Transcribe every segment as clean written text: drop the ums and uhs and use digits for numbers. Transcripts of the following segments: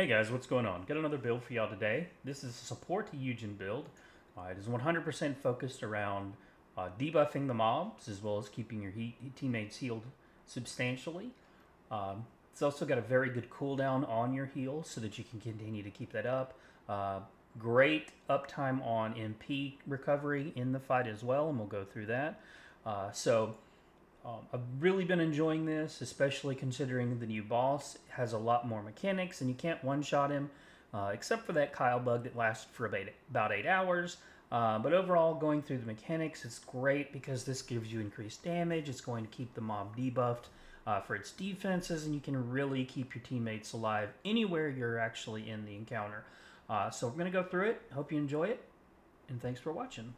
Hey guys, what's going on? Got another build for y'all today. This is a support to Yujin build. It is 100% focused around debuffing the mobs as well as keeping your teammates healed substantially. It's also got a very good cooldown on your heal so that you can continue to keep that up. Great uptime on MP recovery in the fight as well, and we'll go through that. I've really been enjoying this, especially considering the new boss has a lot more mechanics and you can't one-shot him, except for that Kyle bug that lasts for about 8 hours. But overall, going through the mechanics, it's great because this gives you increased damage. It's going to keep the mob debuffed for its defenses, and you can really keep your teammates alive anywhere you're actually in the encounter. So we're going to go through it. Hope you enjoy it, and thanks for watching.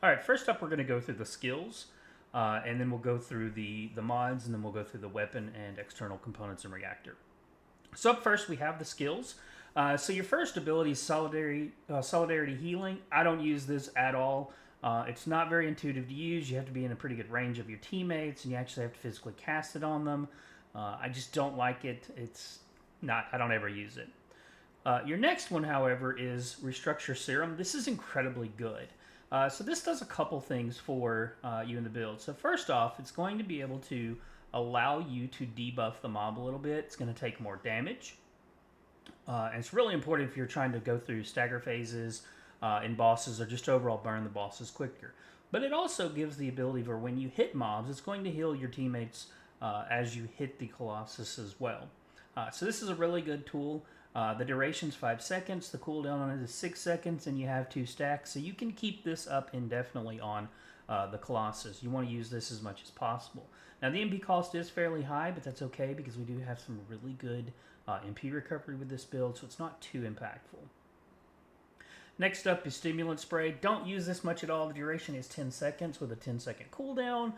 All right, first up, we're going to go through the skills, and then we'll go through the mods, and then we'll go through the weapon and external components in Reactor. So up first, we have the skills. So your first ability is Solidarity Healing. I don't use this at all. It's not very intuitive to use. You have to be in a pretty good range of your teammates, and you actually have to physically cast it on them. I just don't like it. I don't ever use it. Your next one, however, is Restructure Serum. This is incredibly good. So this does a couple things for you in the build. So first off, it's going to be able to allow you to debuff the mob a little bit. It's going to take more damage. And it's really important if you're trying to go through stagger phases in bosses or just overall burn the bosses quicker. But it also gives the ability for when you hit mobs, it's going to heal your teammates as you hit the Colossus as well. So this is a really good tool. The duration's 5 seconds, the cooldown on it is 6 seconds, and you have 2 stacks, so you can keep this up indefinitely on the Colossus. You want to use this as much as possible. Now the MP cost is fairly high, but that's okay because we do have some really good MP recovery with this build, so it's not too impactful. Next up is Stimulant Spray. Don't use this much at all. The duration is 10 seconds with a 10-second cooldown.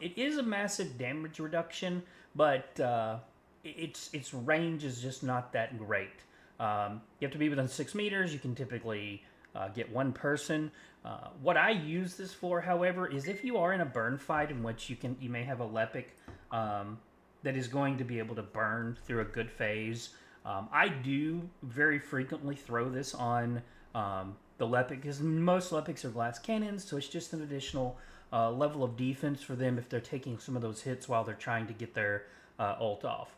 It is a massive damage reduction, but its range is just not that great. You have to be within 6 meters. You can typically get one person. What I use this for, however, is if you are in a burn fight in which you may have a Lepic that is going to be able to burn through a good phase. I do very frequently throw this on the Lepic because most Lepics are glass cannons, so it's just an additional level of defense for them if they're taking some of those hits while they're trying to get their ult off.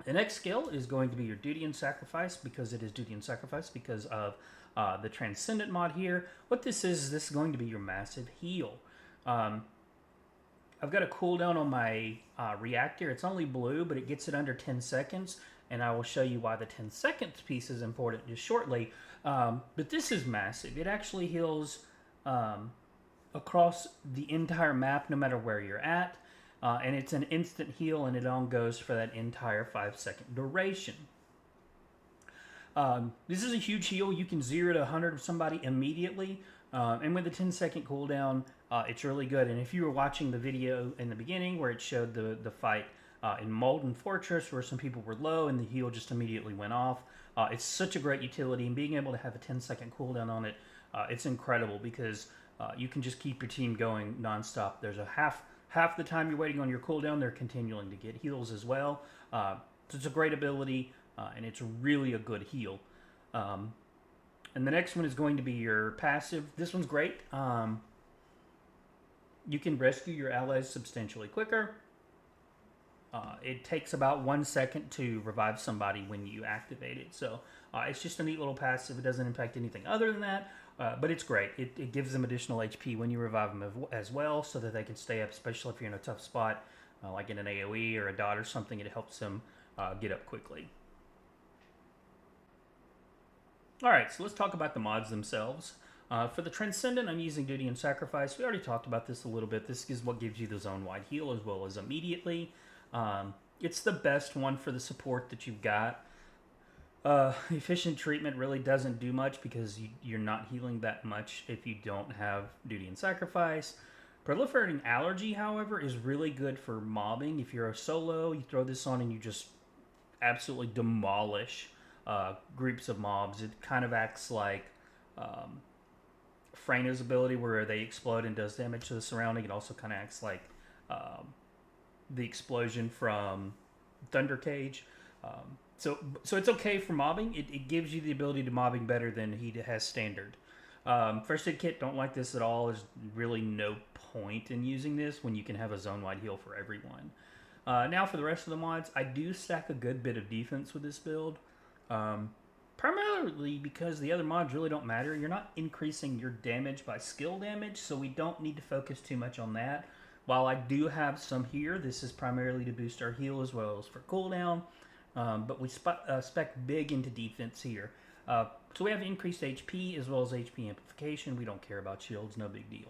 The next skill is going to be your Duty and Sacrifice, because it is Duty and Sacrifice because of the Transcendant mod here. What this is this is going to be your massive heal. I've got a cooldown on my Reactor. It's only blue, but it gets it under 10 seconds, and I will show you why the 10 seconds piece is important just shortly. But this is massive. It actually heals across the entire map no matter where you're at. And it's an instant heal, and it on goes for that entire 5-second duration. This is a huge heal. You can 0 to 100 somebody immediately, and with the 10-second cooldown, it's really good. And if you were watching the video in the beginning where it showed the fight in Molten Fortress where some people were low and the heal just immediately went off, it's such a great utility, and being able to have a 10-second cooldown on it, it's incredible because you can just keep your team going nonstop. There's a half the time you're waiting on your cooldown, they're continuing to get heals as well. So it's a great ability, and it's really a good heal. And the next one is going to be your passive. This one's great. You can rescue your allies substantially quicker. It takes about 1 second to revive somebody when you activate it. So it's just a neat little passive. It doesn't impact anything other than that. But it's great. It gives them additional HP when you revive them as well, so that they can stay up, especially if you're in a tough spot, like in an AoE or a dot or something. It helps them get up quickly. Alright, so let's talk about the mods themselves. For the Transcendant, I'm using Duty and Sacrifice. We already talked about this a little bit. This is what gives you the zone-wide heal as well as immediately. It's the best one for the support that you've got. Efficient treatment really doesn't do much because you're not healing that much if you don't have Duty and Sacrifice. Proliferating Allergy, however, is really good for mobbing. If you're a solo, you throw this on and you just absolutely demolish groups of mobs. It kind of acts like Freyna's ability where they explode and does damage to the surrounding. It also kind of acts like the explosion from Thunder Cage. So it's okay for mobbing. It gives you the ability to mobbing better than he has standard. First Aid Kit, don't like this at all. There's really no point in using this when you can have a zone-wide heal for everyone. Now for the rest of the mods, I do stack a good bit of defense with this build. Primarily because the other mods really don't matter. You're not increasing your damage by skill damage, so we don't need to focus too much on that. While I do have some here, this is primarily to boost our heal as well as for cooldown. But we spec big into defense here. So we have increased HP as well as HP amplification. We don't care about shields, no big deal.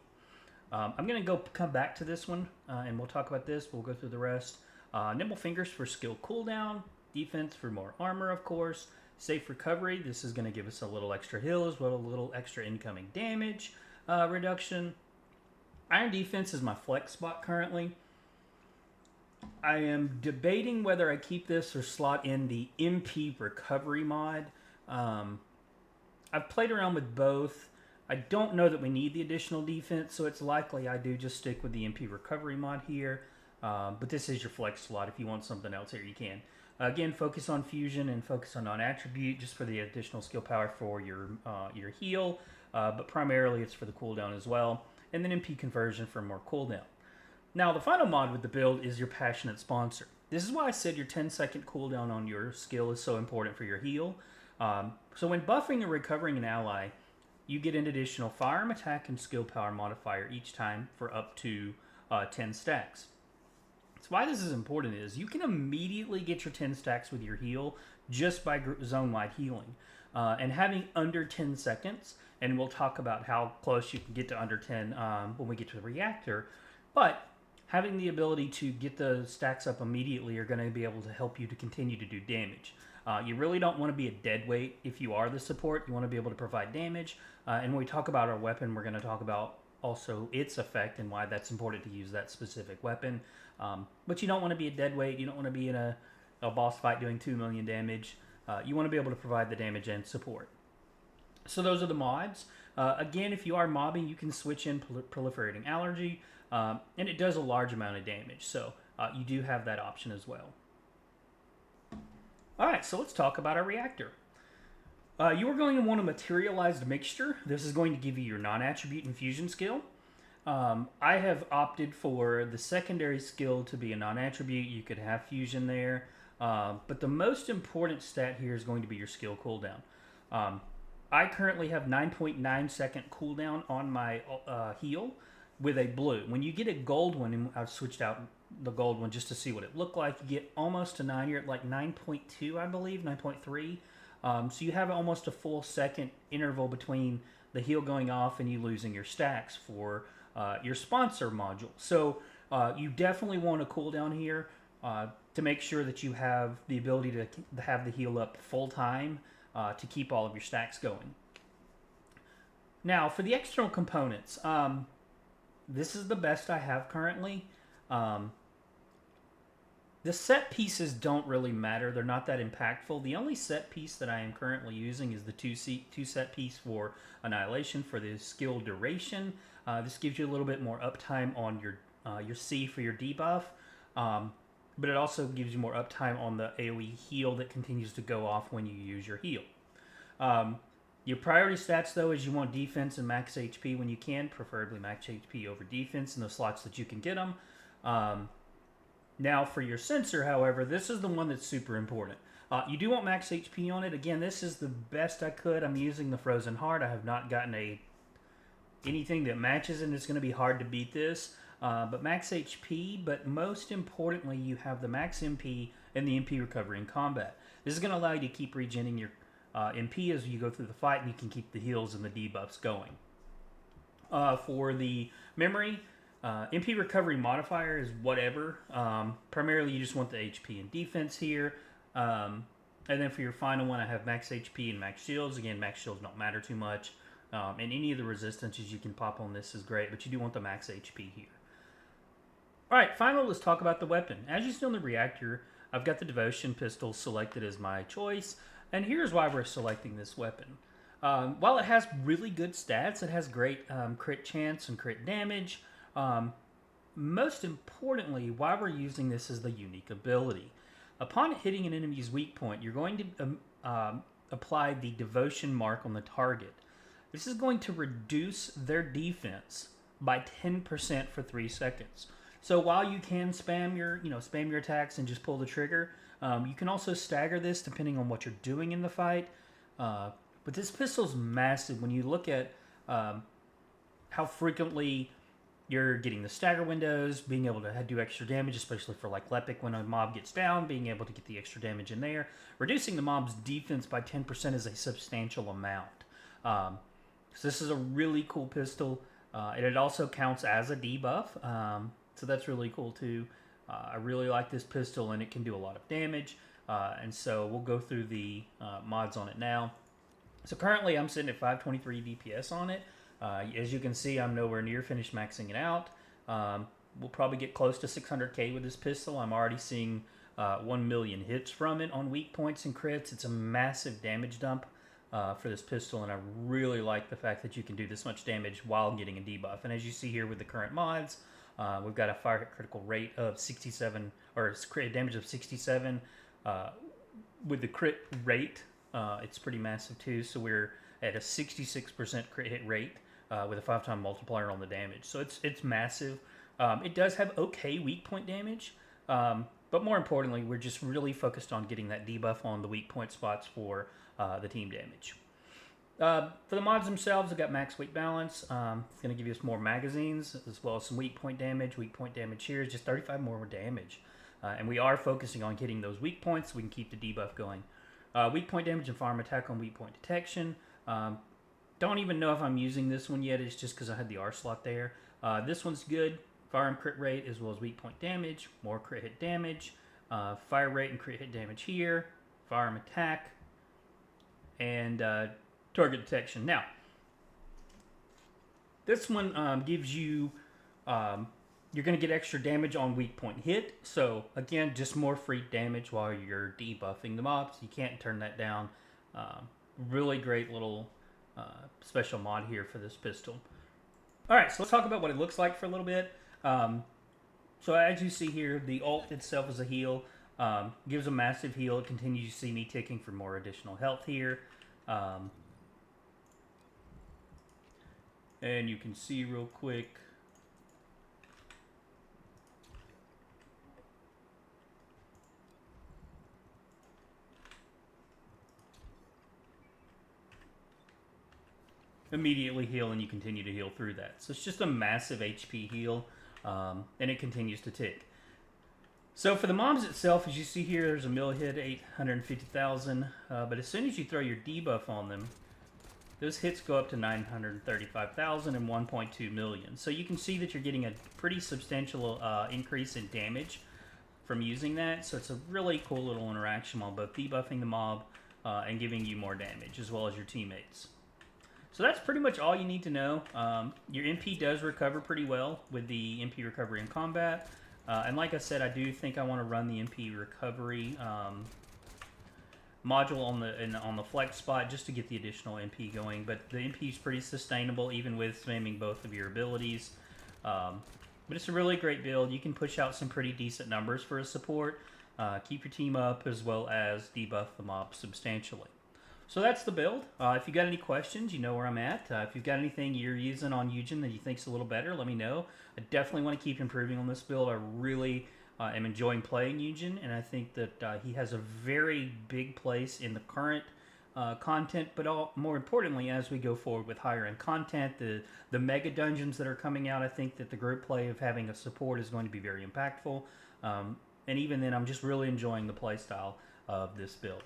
I'm going to come back to this one, and we'll talk about this. We'll go through the rest. Nimble Fingers for skill cooldown. Defense for more armor, of course. Safe Recovery. This is going to give us a little extra heal as well as a little extra incoming damage reduction. Iron Defense is my flex spot currently. I am debating whether I keep this or slot in the MP Recovery mod. I've played around with both. I don't know that we need the additional defense, so it's likely I do just stick with the MP Recovery mod here. But this is your flex slot. If you want something else here, you can. Again, focus on fusion and focus on non-attribute just for the additional skill power for your heal. But primarily it's for the cooldown as well. And then MP Conversion for more cooldown. Now, the final mod with the build is your Passionate Sponsor. This is why I said your 10-second cooldown on your skill is so important for your heal. So when buffing or recovering an ally, you get an additional firearm attack and skill power modifier each time for up to 10 stacks. So why this is important is you can immediately get your 10 stacks with your heal just by zone-wide healing. And having under 10 seconds, and we'll talk about how close you can get to under 10 when we get to the reactor, but having the ability to get the stacks up immediately are going to be able to help you to continue to do damage. You really don't want to be a dead weight if you are the support. You want to be able to provide damage. And when we talk about our weapon, we're going to talk about also its effect and why that's important to use that specific weapon. But you don't want to be a dead weight. You don't want to be in a boss fight doing 2 million damage. You want to be able to provide the damage and support. So those are the mods. Again, if you are mobbing, you can switch in Proliferating Allergy, and it does a large amount of damage. So you do have that option as well. Alright, so let's talk about our reactor. You are going to want a materialized mixture. This is going to give you your non-attribute infusion skill. I have opted for the secondary skill to be a non-attribute. You could have fusion there. But the most important stat here is going to be your skill cooldown. I currently have 9.9 second cooldown on my heal with a blue. When you get a gold one, and I've switched out the gold one just to see what it looked like, you get almost to 9. You're at like 9.2, I believe, 9.3. So you have almost a full second interval between the heal going off and you losing your stacks for your sponsor module. So you definitely want a cooldown here to make sure that you have the ability to have the heal up full time to keep all of your stacks going. Now, for the external components, this is the best I have currently. The set pieces don't really matter. They're not that impactful. The only set piece that I am currently using is the two set piece for Annihilation for the skill duration. This gives you a little bit more uptime on your C for your debuff, but it also gives you more uptime on the AoE heal that continues to go off when you use your heal. Your priority stats, though, is you want defense and max HP when you can, preferably max HP over defense in the slots that you can get them. Now, for your sensor, however, this is the one that's super important. You do want max HP on it. Again, this is the best I could. I'm using the Frozen Heart. I have not gotten anything that matches, and it's going to be hard to beat this. But max HP, but most importantly, you have the max MP and the MP recovery in combat. This is going to allow you to keep regenerating your MP as you go through the fight, and you can keep the heals and the debuffs going. For the memory, MP recovery modifier is whatever. Primarily, you just want the HP and defense here. And then for your final one, I have max HP and max shields. Again, max shields don't matter too much. And any of the resistances you can pop on this is great, but you do want the max HP here. Alright, finally, let's talk about the weapon. As you see on the reactor, I've got the Devotion pistol selected as my choice, and here's why we're selecting this weapon. While it has really good stats, it has great crit chance and crit damage. Most importantly, why we're using this is the unique ability. Upon hitting an enemy's weak point, you're going to apply the Devotion mark on the target. This is going to reduce their defense by 10% for 3 seconds. So while you can spam your attacks and just pull the trigger, you can also stagger this depending on what you're doing in the fight. But this pistol's massive when you look at how frequently you're getting the stagger windows, being able to do extra damage, especially for like Lepic when a mob gets down, being able to get the extra damage in there. Reducing the mob's defense by 10% is a substantial amount. So this is a really cool pistol, and it also counts as a debuff, so that's really cool too. I really like this pistol, and it can do a lot of damage, and so we'll go through the mods on it now. So currently I'm sitting at 523 DPS on it. As you can see, I'm nowhere near finished maxing it out. We'll probably get close to 600k with this pistol. I'm already seeing 1 million hits from it on weak points and crits. It's a massive damage dump for this pistol, and I really like the fact that you can do this much damage while getting a debuff. And as you see here with the current mods, we've got a fire hit critical rate of 67, or crit damage of 67. With the crit rate, it's pretty massive too, so we're at a 66% crit hit rate with a 5-time multiplier on the damage. So it's massive. It does have okay weak point damage, but more importantly, we're just really focused on getting that debuff on the weak point spots for the team damage. For the mods themselves, I've got max weight balance. It's going to give you some more magazines as well as some weak point damage. Weak point damage here is just 35 more damage. And we are focusing on hitting those weak points so we can keep the debuff going. Weak point damage and farm attack on weak point detection. Don't even know if I'm using this one yet. It's just because I had the R slot there. This one's good. Firearm crit rate as well as weak point damage. More crit hit damage. Fire rate and crit hit damage here. Firearm attack. And target detection. Now, this one gives you... you're going to get extra damage on weak point hit. So, again, just more free damage while you're debuffing the mobs. You can't turn that down. Really great little special mod here for this pistol. Alright, so let's talk about what it looks like for a little bit. So as you see here, the ult itself is a heal. Gives a massive heal. It continues to see me ticking for more additional health here. And you can see real quick... immediately heal, and you continue to heal through that. So it's just a massive HP heal, and it continues to tick. So for the mobs itself, as you see here, there's a mill hit, 850,000, but as soon as you throw your debuff on them, those hits go up to 935,000 and 1.2 million. So you can see that you're getting a pretty substantial increase in damage from using that. So it's a really cool little interaction while both debuffing the mob and giving you more damage, as well as your teammates. So that's pretty much all you need to know. Your MP does recover pretty well with the MP recovery in combat. And like I said, I do think I want to run the MP recovery module on the flex spot just to get the additional MP going. But the MP is pretty sustainable even with spamming both of your abilities. But it's a really great build. You can push out some pretty decent numbers for a support. Keep your team up as well as debuff the mob substantially. So that's the build. If you got any questions, you know where I'm at. If you've got anything you're using on Yujin that you think's a little better, let me know. I definitely want to keep improving on this build. I really am enjoying playing Yujin, and I think that he has a very big place in the current content, but more importantly, as we go forward with higher end content, the mega dungeons that are coming out, I think that the group play of having a support is going to be very impactful. And even then, I'm just really enjoying the play style of this build.